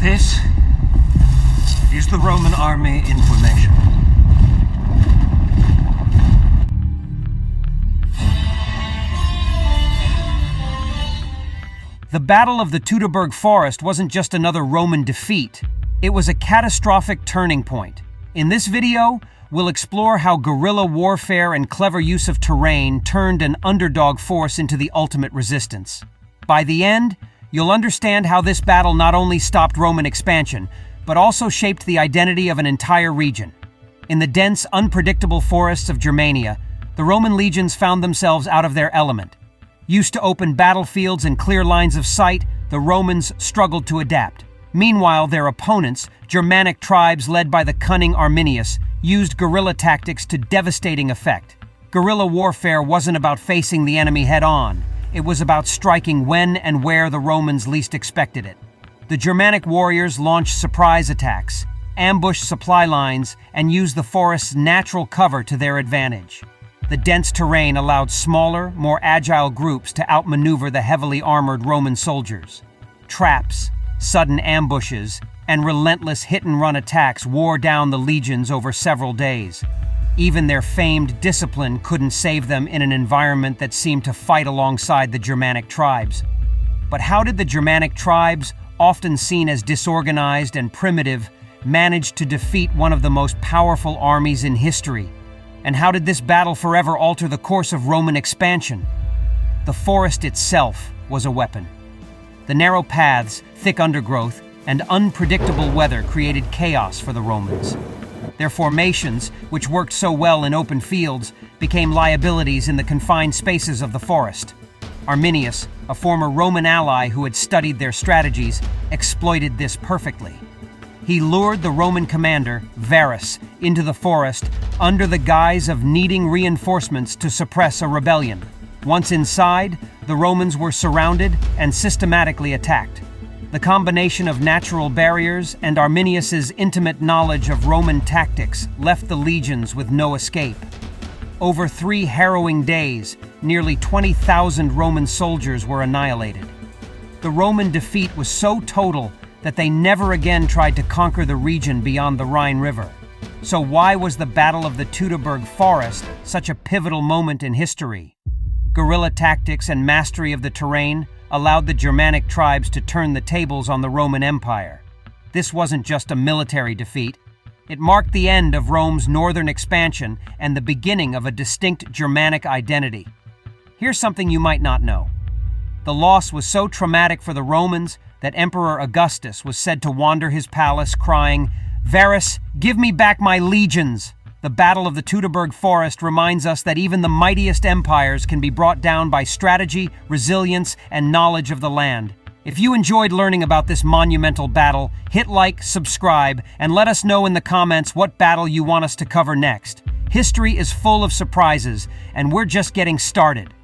This is the Roman army in formation. The Battle of the Teutoburg Forest wasn't just another Roman defeat. It was a catastrophic turning point. In this video, we'll explore how guerrilla warfare and clever use of terrain turned an underdog force into the ultimate resistance. By the end, you'll understand how this battle not only stopped Roman expansion, but also shaped the identity of an entire region. In the dense, unpredictable forests of Germania, the Roman legions found themselves out of their element. Used to open battlefields and clear lines of sight, the Romans struggled to adapt. Meanwhile, their opponents, Germanic tribes led by the cunning Arminius, used guerrilla tactics to devastating effect. Guerrilla warfare wasn't about facing the enemy head-on. It was about striking when and where the Romans least expected it. The Germanic warriors launched surprise attacks, ambushed supply lines, and used the forest's natural cover to their advantage. The dense terrain allowed smaller, more agile groups to outmaneuver the heavily armored Roman soldiers. Traps, sudden ambushes, and relentless hit-and-run attacks wore down the legions over several days. Even their famed discipline couldn't save them in an environment that seemed to fight alongside the Germanic tribes. But how did the Germanic tribes, often seen as disorganized and primitive, manage to defeat one of the most powerful armies in history? And how did this battle forever alter the course of Roman expansion? The forest itself was a weapon. The narrow paths, thick undergrowth, and unpredictable weather created chaos for the Romans. Their formations, which worked so well in open fields, became liabilities in the confined spaces of the forest. Arminius, a former Roman ally who had studied their strategies, exploited this perfectly. He lured the Roman commander, Varus, into the forest under the guise of needing reinforcements to suppress a rebellion. Once inside, the Romans were surrounded and systematically attacked. The combination of natural barriers and Arminius's intimate knowledge of Roman tactics left the legions with no escape. Over 3 harrowing days, nearly 20,000 Roman soldiers were annihilated. The Roman defeat was so total that they never again tried to conquer the region beyond the Rhine River. So why was the Battle of the Teutoburg Forest such a pivotal moment in history? Guerrilla tactics and mastery of the terrain allowed the Germanic tribes to turn the tables on the Roman Empire. This wasn't just a military defeat. It marked the end of Rome's northern expansion and the beginning of a distinct Germanic identity. Here's something you might not know. The loss was so traumatic for the Romans that Emperor Augustus was said to wander his palace crying, "Varus, give me back my legions!" The Battle of the Teutoburg Forest reminds us that even the mightiest empires can be brought down by strategy, resilience, and knowledge of the land. If you enjoyed learning about this monumental battle, hit like, subscribe, and let us know in the comments what battle you want us to cover next. History is full of surprises, and we're just getting started.